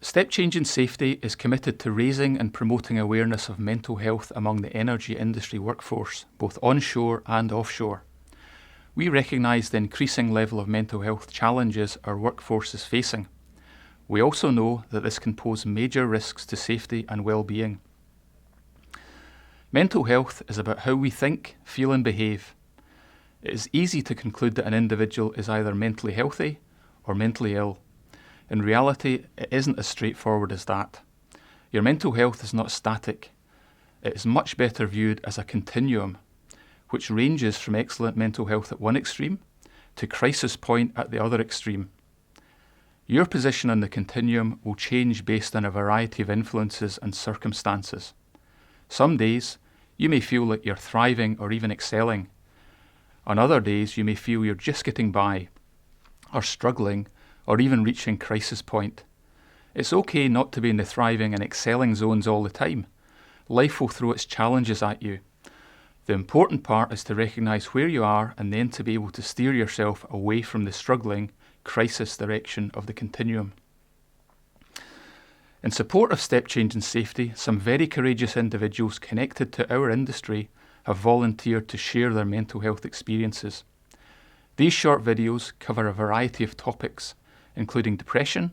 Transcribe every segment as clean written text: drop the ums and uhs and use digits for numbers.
Step Change in Safety is committed to raising and promoting awareness of mental health among the energy industry workforce, both onshore and offshore. We recognise the increasing level of mental health challenges our workforce is facing. We also know that this can pose major risks to safety and well-being. Mental health is about how we think, feel and behave. It is easy to conclude that an individual is either mentally healthy or mentally ill. In reality, it isn't as straightforward as that. Your mental health is not static. It is much better viewed as a continuum, which ranges from excellent mental health at one extreme to crisis point at the other extreme. Your position on the continuum will change based on a variety of influences and circumstances. Some days, you may feel like you're thriving or even excelling. On other days, you may feel you're just getting by, or struggling, or even reaching crisis point. It's okay not to be in the thriving and excelling zones all the time. Life will throw its challenges at you. The important part is to recognise where you are and then to be able to steer yourself away from the struggling, crisis direction of the continuum. In support of Step Change in Safety, some very courageous individuals connected to our industry have volunteered to share their mental health experiences. These short videos cover a variety of topics, including depression,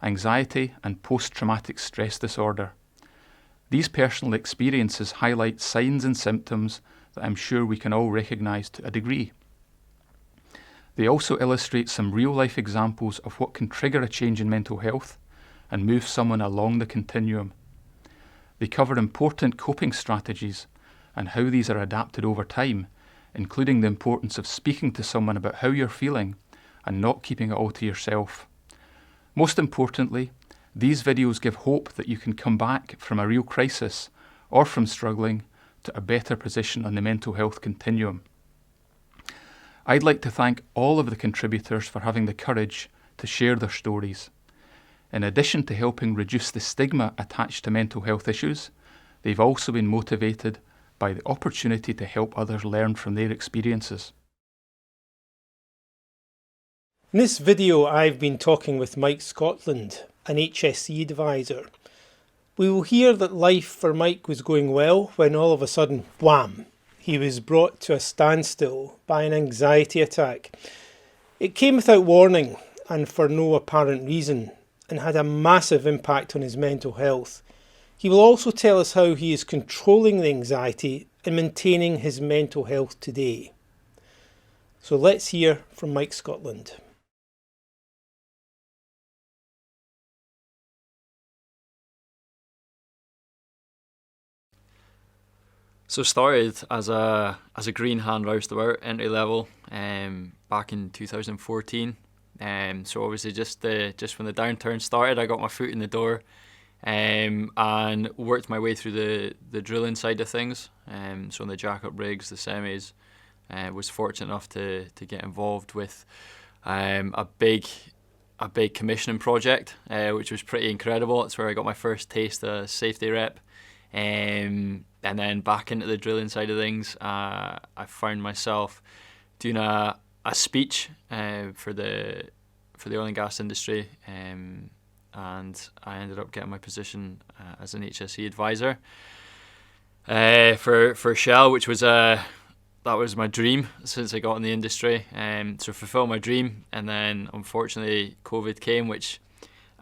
anxiety and post-traumatic stress disorder. These personal experiences highlight signs and symptoms that I'm sure we can all recognise to a degree. They also illustrate some real-life examples of what can trigger a change in mental health and move someone along the continuum. They cover important coping strategies and how these are adapted over time, including the importance of speaking to someone about how you're feeling and not keeping it all to yourself. Most importantly, these videos give hope that you can come back from a real crisis or from struggling to a better position on the mental health continuum. I'd like to thank all of the contributors for having the courage to share their stories. In addition to helping reduce the stigma attached to mental health issues, they've also been motivated by the opportunity to help others learn from their experiences. In this video, I've been talking with Mike Scotland, an HSE advisor. We will hear that life for Mike was going well when all of a sudden, wham, he was brought to a standstill by an anxiety attack. It came without warning and for no apparent reason and had a massive impact on his mental health. He will also tell us how he is controlling the anxiety and maintaining his mental health today. So let's hear from Mike Scotland. So started as a green hand roustabout entry level back in 2014. So obviously just when the downturn started, I got my foot in the door and worked my way through the drilling side of things. So on the jack-up rigs, the semis, was fortunate enough to get involved with a big commissioning project, which was pretty incredible. That's where I got my first taste of safety rep. And then back into the drilling side of things, I found myself doing a speech for the oil and gas industry, and I ended up getting my position as an HSE advisor for Shell, which was that was my dream since I got in the industry. So fulfill my dream, and then unfortunately COVID came, which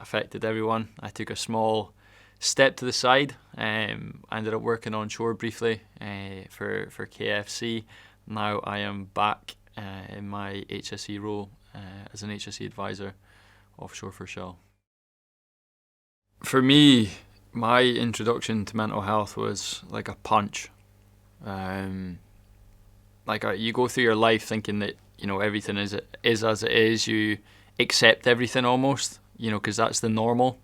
affected everyone. I took a small step to the side. I ended up working onshore briefly for KFC. Now I am back in my HSE role as an HSE advisor offshore for Shell. For me, my introduction to mental health was like a punch. You go through your life thinking that everything is as it is. You accept everything almost, because that's the normal.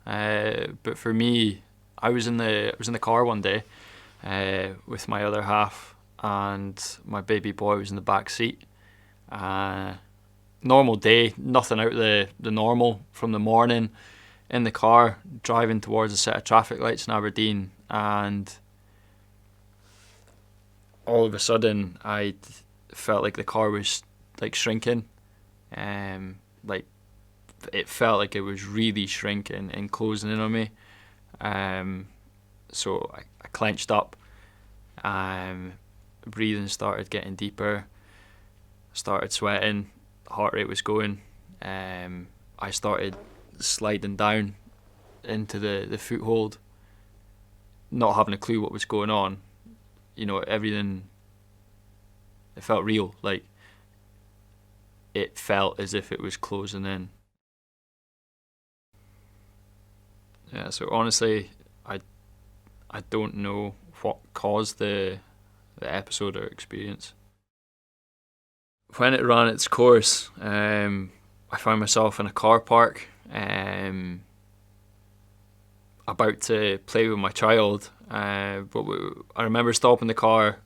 But for me, I was in the car one day with my other half, and my baby boy was in the back seat. Normal day, nothing out of the normal from the morning. In the car, driving towards a set of traffic lights in Aberdeen, and all of a sudden I felt like the car was like shrinking, like it felt like it was really shrinking and closing in on me. So I clenched up. Breathing started getting deeper. Started sweating. Heart rate was going. I started sliding down into the foothold, not having a clue what was going on. Everything, it felt real. Like, it felt as if it was closing in. Yeah, so honestly, I don't know what caused the episode or experience. When it ran its course, I found myself in a car park, about to play with my child. But I remember stopping the car,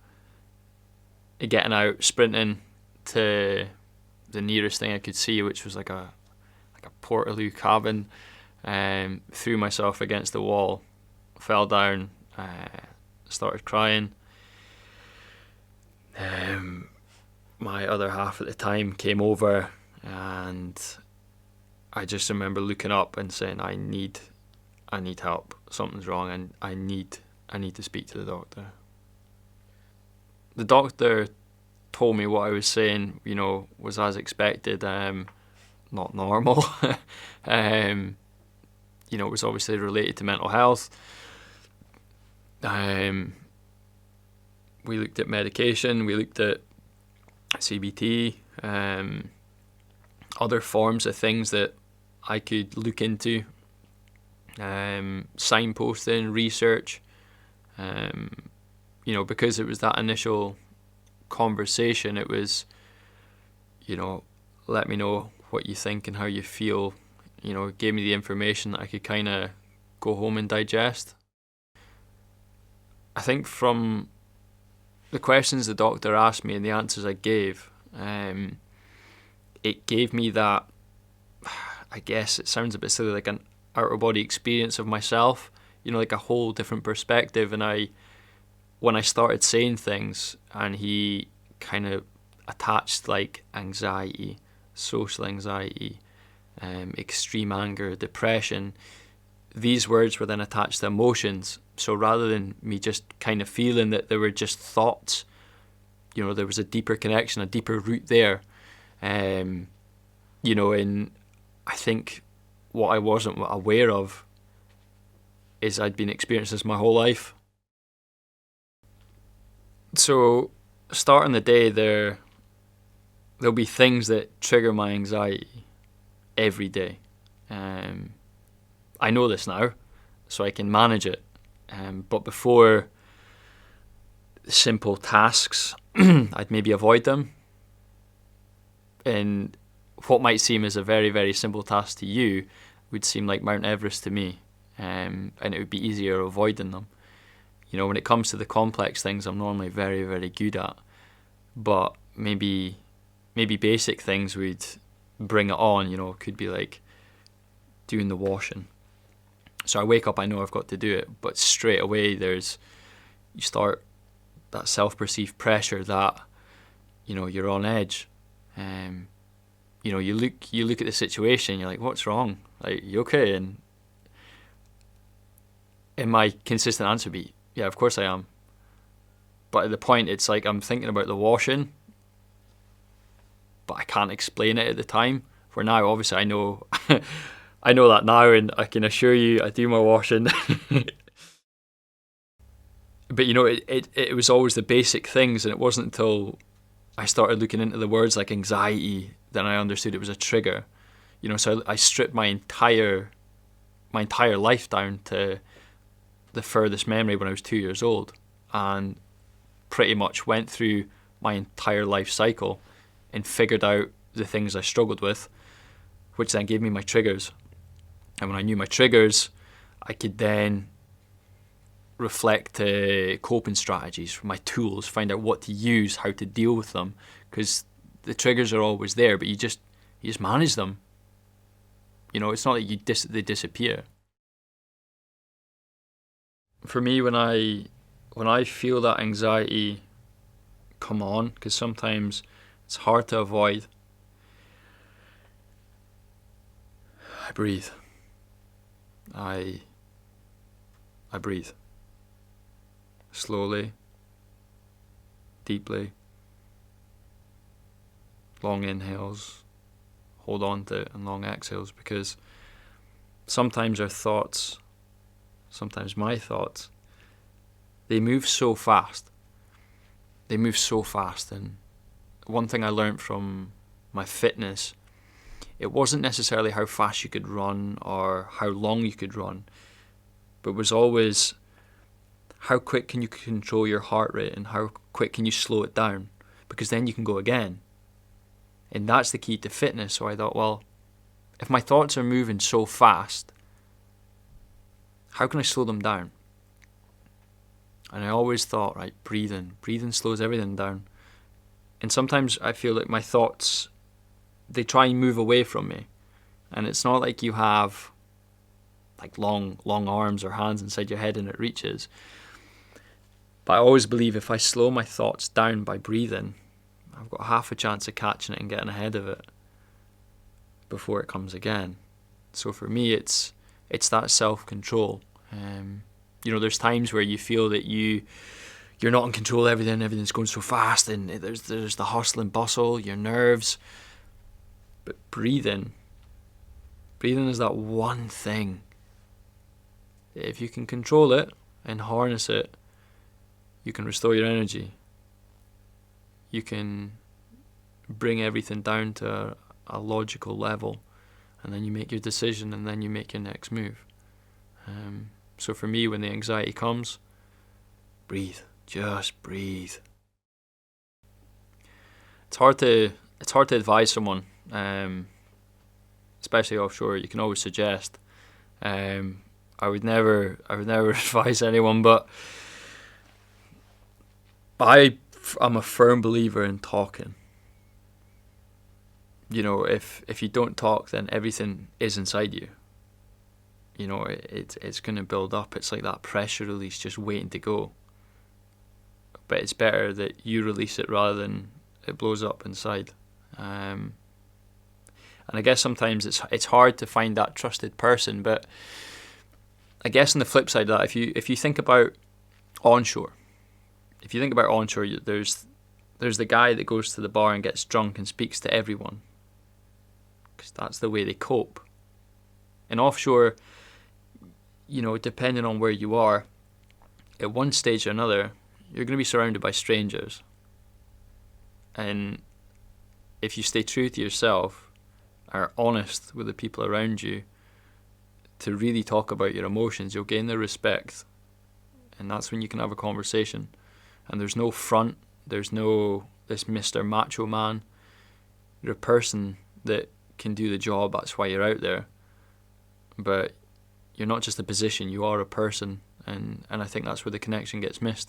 getting out, sprinting to the nearest thing I could see, which was like a Portaloo cabin. Threw myself against the wall, fell down, started crying. My other half at the time came over, and I just remember looking up and saying, I need help. Something's wrong, and I need to speak to the doctor. The doctor told me what I was saying, was as expected, not normal. It was obviously related to mental health. We looked at medication, we looked at CBT, other forms of things that I could look into, signposting, research, because it was that initial conversation, it was, let me know what you think and how you feel. It gave me the information that I could kind of go home and digest. I think from the questions the doctor asked me and the answers I gave, it gave me that, I guess it sounds a bit silly, like an out-of-body experience of myself, like a whole different perspective. And when I started saying things, and he kind of attached like anxiety, social anxiety, extreme anger, depression, these words were then attached to emotions. So rather than me just kind of feeling that they were just thoughts, there was a deeper connection, a deeper root there. And I think what I wasn't aware of is I'd been experiencing this my whole life. So starting the day, there'll be things that trigger my anxiety every day. I know this now, so I can manage it. But before, simple tasks, I'd maybe avoid them. And what might seem as a very, very simple task to you would seem like Mount Everest to me. And it would be easier avoiding them. When it comes to the complex things, I'm normally very, very good at. But maybe basic things would bring it on. Could be like doing the washing. So I wake up, I know I've got to do it, but straight away you start that self-perceived pressure that, you're on edge. You look at the situation, you're like, what's wrong? Like, you okay? And my consistent answer would be, yeah, of course I am. But at the point, it's like I'm thinking about the washing, but I can't explain it at the time. For now, obviously, I know I know that now, and I can assure you I do my washing. But it was always the basic things, and it wasn't until I started looking into the words like anxiety that I understood it was a trigger. So I stripped my entire life down to the furthest memory when I was 2 years old, and pretty much went through my entire life cycle and figured out the things I struggled with, which then gave me my triggers. And when I knew my triggers, I could then reflect coping strategies, my tools, find out what to use, how to deal with them, because the triggers are always there, but you just manage them. It's not like they disappear. For me, when I feel that anxiety come on, because sometimes it's hard to avoid, I breathe. I breathe. Slowly, deeply, long inhales, hold on to it, and long exhales, because sometimes our thoughts, sometimes my thoughts, they move so fast. They move so fast. And one thing I learned from my fitness, it wasn't necessarily how fast you could run or how long you could run, but was always how quick can you control your heart rate and how quick can you slow it down, because then you can go again. And that's the key to fitness. So I thought, well, if my thoughts are moving so fast, how can I slow them down? And I always thought, right, breathing slows everything down. And sometimes I feel like my thoughts, they try and move away from me. And it's not like you have like long arms or hands inside your head and it reaches. But I always believe if I slow my thoughts down by breathing, I've got half a chance of catching it and getting ahead of it before it comes again. So for me, it's that self-control. There's times where you feel that you're not in control of everything, everything's going so fast, and there's the hustle and bustle, your nerves. But breathing is that one thing. If you can control it and harness it, you can restore your energy. You can bring everything down to a logical level, and then you make your decision, and then you make your next move. So for me, when the anxiety comes, breathe. Just breathe. It's hard to advise someone, especially offshore. You can always suggest. I would never advise anyone, but I'm a firm believer in talking. If you don't talk, then everything is inside you. It's going to build up. It's like that pressure release just waiting to go. But it's better that you release it rather than it blows up inside. And I guess sometimes it's hard to find that trusted person. But I guess on the flip side of that, if you think about onshore, there's the guy that goes to the bar and gets drunk and speaks to everyone, because that's the way they cope. And offshore, depending on where you are, at one stage or another, you're going to be surrounded by strangers. And if you stay true to yourself, are honest with the people around you, to really talk about your emotions, you'll gain their respect. And that's when you can have a conversation. And there's no front, there's no this Mr. Macho Man. You're a person that can do the job, that's why you're out there. But you're not just a position, you are a person. And I think that's where the connection gets missed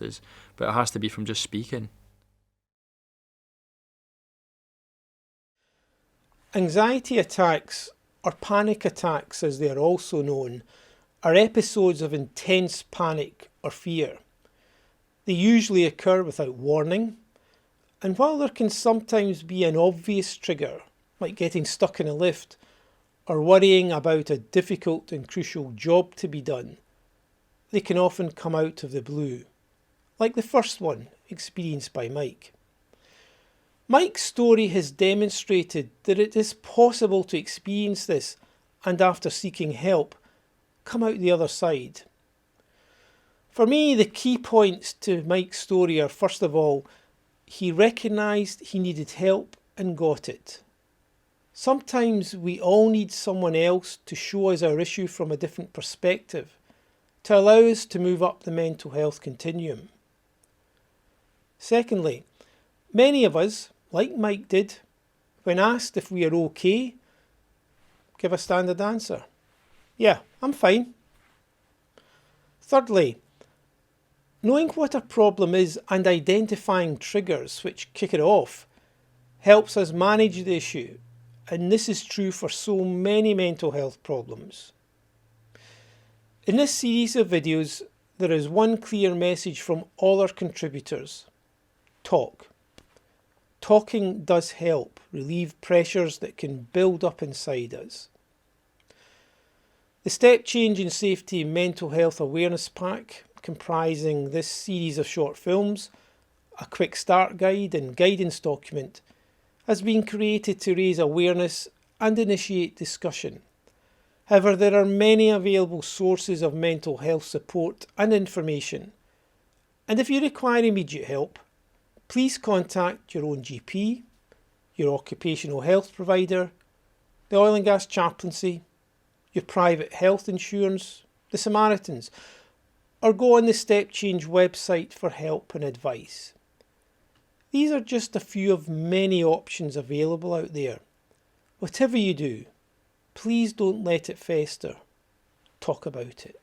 but it has to be from just speaking. Anxiety attacks, or panic attacks as they are also known, are episodes of intense panic or fear. They usually occur without warning, and while there can sometimes be an obvious trigger, like getting stuck in a lift, or worrying about a difficult and crucial job to be done, they can often come out of the blue, like the first one experienced by Mike. Mike's story has demonstrated that it is possible to experience this and, after seeking help, come out the other side. For me, the key points to Mike's story are, first of all, he recognised he needed help and got it. Sometimes we all need someone else to show us our issue from a different perspective, to allow us to move up the mental health continuum. Secondly, many of us, like Mike did, when asked if we are okay, give a standard answer. Yeah, I'm fine. Thirdly, knowing what a problem is and identifying triggers which kick it off helps us manage the issue, and this is true for so many mental health problems. In this series of videos, there is one clear message from all our contributors. Talk. Talking does help relieve pressures that can build up inside us. The Step Change in Safety Mental Health Awareness Pack, comprising this series of short films, a quick start guide and guidance document, has been created to raise awareness and initiate discussion. However, there are many available sources of mental health support and information, and if you require immediate help, please contact your own GP, your occupational health provider, the oil and gas chaplaincy, your private health insurance, the Samaritans, or go on the Step Change website for help and advice. These are just a few of many options available out there. Whatever you do, please don't let it fester. Talk about it.